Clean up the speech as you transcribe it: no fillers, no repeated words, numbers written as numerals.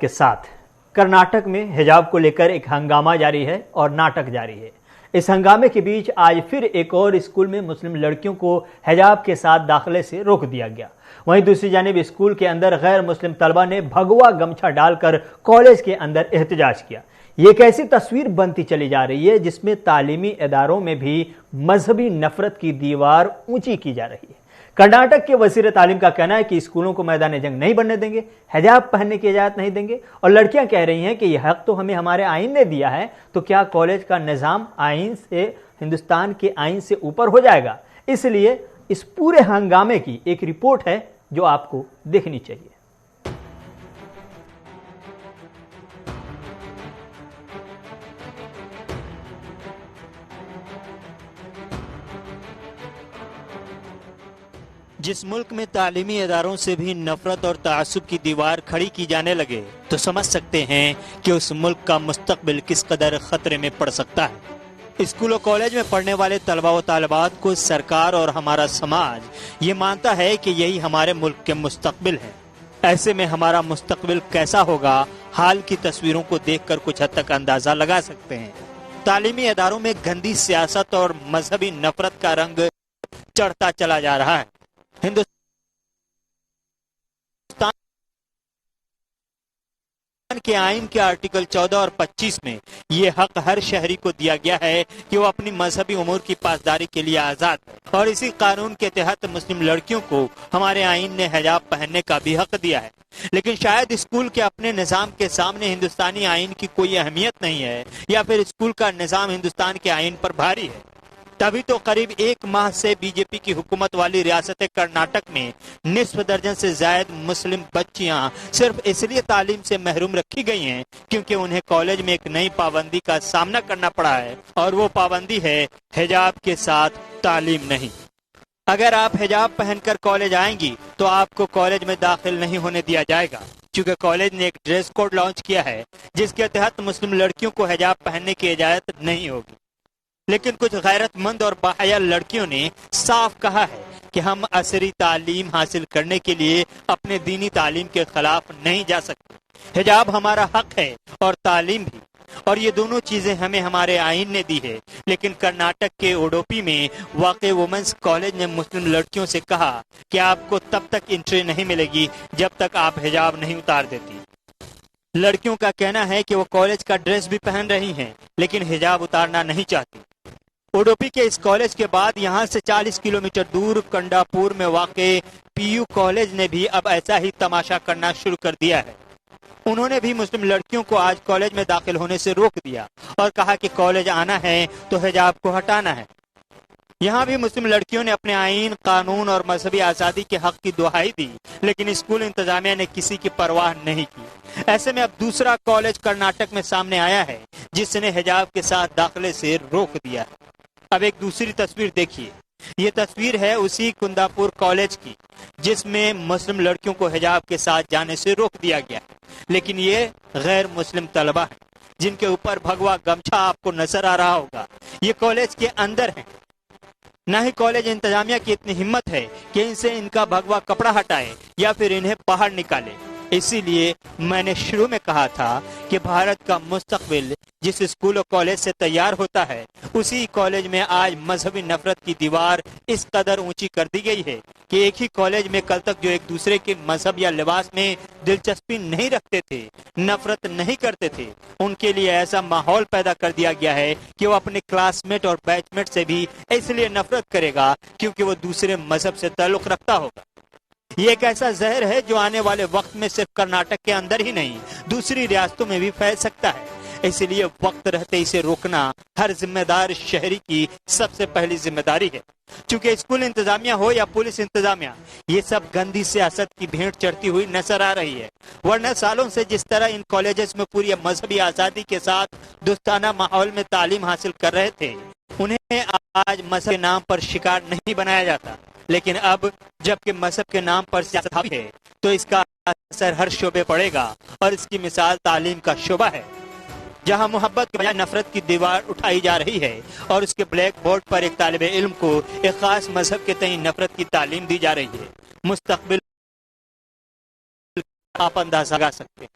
के साथ कर्नाटक में हिजाब को लेकर एक हंगामा जारी है और नाटक जारी है। इस हंगामे के बीच आज फिर एक और स्कूल में मुस्लिम लड़कियों को हिजाब के साथ दाखिले से रोक दिया गया। वहीं दूसरी जानिब स्कूल के अंदर गैर मुस्लिम तलबा ने भगवा गमछा डालकर कॉलेज के अंदर एहतजाज किया। ये एक ऐसी तस्वीर बनती चली जा रही है जिसमें तालीमी इदारों में भी मजहबी नफरत की दीवार ऊंची की जा रही है। कर्नाटक के वजीर तालीम का कहना है कि स्कूलों को मैदान जंग नहीं बनने देंगे, हिजाब पहनने की इजाजत नहीं देंगे, और लड़कियां कह रही हैं कि यह हक तो हमें हमारे आइन ने दिया है, तो क्या कॉलेज का निज़ाम आइन से, हिंदुस्तान के आइन से ऊपर हो जाएगा। इसलिए इस पूरे हंगामे की एक रिपोर्ट है जो आपको देखनी चाहिए। जिस मुल्क में तालीमी इदारों से भी नफरत और तासुब की दीवार खड़ी की जाने लगे तो समझ सकते हैं कि उस मुल्क का मुस्तकबिल किस कदर खतरे में पड़ सकता है। स्कूल और कॉलेज में पढ़ने वाले तलबा व तालिबात को सरकार और हमारा समाज ये मानता है कि यही हमारे मुल्क के मुस्तकबिल है। ऐसे में हमारा मुस्तकबिल कैसा होगा, हाल की तस्वीरों को देखकर कुछ हद तक अंदाजा लगा सकते हैं। तालीमी इदारों में गंदी सियासत और मजहबी नफरत का रंग चढ़ता चला जा रहा है। हिंदुस्तान के आइन के आर्टिकल 14 और 25 में ये हक हर शहरी को दिया गया है कि वो अपनी मजहबी उमूर की पासदारी के लिए आजाद है, और इसी कानून के तहत मुस्लिम लड़कियों को हमारे आइन ने हिजाब पहनने का भी हक दिया है। लेकिन शायद स्कूल के अपने निजाम के सामने हिंदुस्तानी आइन की कोई अहमियत नहीं है, या फिर स्कूल का निजाम हिंदुस्तान के आइन पर भारी है। तभी तो करीब एक माह से बीजेपी की हुकूमत वाली रियासत कर्नाटक में निस्फ दर्जन से ज्यादा मुस्लिम बच्चियां सिर्फ इसलिए तालीम से महरूम रखी गई हैं क्योंकि उन्हें कॉलेज में एक नई पाबंदी का सामना करना पड़ा है, और वो पाबंदी है हिजाब के साथ तालीम नहीं। अगर आप हिजाब पहनकर कॉलेज आएंगी तो आपको कॉलेज में दाखिल नहीं होने दिया जाएगा, क्योंकि कॉलेज ने एक ड्रेस कोड लॉन्च किया है जिसके तहत मुस्लिम लड़कियों को हिजाब पहनने की इजाजत नहीं होगी। लेकिन कुछ गैरतमंद और बाहया लड़कियों ने साफ कहा है कि हम असरी तालीम हासिल करने के लिए अपने दीनी तालीम के खिलाफ नहीं जा सकते। हिजाब हमारा हक है और तालीम भी, और ये दोनों चीजें हमें हमारे आइन ने दी है। लेकिन कर्नाटक के उडुपी में वाक़े वुमेन्स कॉलेज ने मुस्लिम लड़कियों से कहा कि आपको तब तक एंट्री नहीं मिलेगी जब तक आप हिजाब नहीं उतार देती। लड़कियों का कहना है कि वो कॉलेज का ड्रेस भी पहन रही हैं, लेकिन हिजाब उतारना नहीं चाहती। उडुपी के इस कॉलेज के बाद यहाँ से 40 किलोमीटर दूर कंडापुर में वाक़े पीयू कॉलेज ने भी अब ऐसा ही तमाशा करना शुरू कर दिया है। उन्होंने भी मुस्लिम लड़कियों को आज कॉलेज में दाखिल होने से रोक दिया और कहा कि कॉलेज आना है तो हिजाब को हटाना है। यहाँ भी मुस्लिम लड़कियों ने अपने आइन, कानून और मजहबी आज़ादी के हक की दुहाई दी, लेकिन स्कूल इंतजामिया ने किसी की परवाह नहीं की। ऐसे में अब दूसरा कॉलेज कर्नाटक में सामने आया है जिसने हिजाब के साथ दाखिले से रोक दिया है। अब एक दूसरी तस्वीर देखिए। ये तस्वीर है उसी कुंदापुर कॉलेज की जिसमें मुस्लिम लड़कियों को हिजाब के साथ जाने से रोक दिया गया, लेकिन ये गैर मुस्लिम तलबा है जिनके ऊपर भगवा गमछा आपको नजर आ रहा होगा। ये कॉलेज के अंदर है। न ही कॉलेज इंतजामिया की इतनी हिम्मत है कि इनसे इनका भगवा कपड़ा हटाए या फिर इन्हें बाहर निकाले। इसीलिए मैंने शुरू में कहा था कि भारत का मुस्तकबिल जिस स्कूल और कॉलेज से तैयार होता है, उसी कॉलेज में आज मजहबी नफरत की दीवार इस कदर ऊंची कर दी गई है कि एक ही कॉलेज में कल तक जो एक दूसरे के मजहब या लिबास में दिलचस्पी नहीं रखते थे, नफरत नहीं करते थे, उनके लिए ऐसा माहौल पैदा कर दिया गया है कि वो अपने क्लासमेट और बैचमेट से भी इसलिए नफरत करेगा क्योंकि वो दूसरे मजहब से ताल्लुक रखता होगा। ये एक ऐसा जहर है जो आने वाले वक्त में सिर्फ कर्नाटक के अंदर ही नहीं, दूसरी रियासतों में भी फैल सकता है। इसलिए वक्त रहते इसे रोकना हर जिम्मेदार शहरी की सबसे पहली जिम्मेदारी है। चूंकि स्कूल इंतजामिया हो या पुलिस इंतजामिया, ये सब गंदी सियासत की भेंट चढ़ती हुई नजर आ रही है। वरना सालों से जिस तरह इन कॉलेजेस में पूरी मजहबी आजादी के साथ दोस्ताना माहौल में तालीम हासिल कर रहे थे, उन्हें आज मजहब के नाम पर शिकार नहीं बनाया जाता। लेकिन अब जबकि मजहब के नाम पर सियासत हावी है तो इसका असर हर शोबे पड़ेगा, और इसकी मिसाल तालीम का शोबा है, जहां मोहब्बत के बजाय नफरत की दीवार उठाई जा रही है और उसके ब्लैक बोर्ड पर एक तालिबे इल्म को एक खास मजहब के तई नफरत की तालीम दी जा रही है। मुस्तकबिल आप अंदाजा लगा सकते हैं।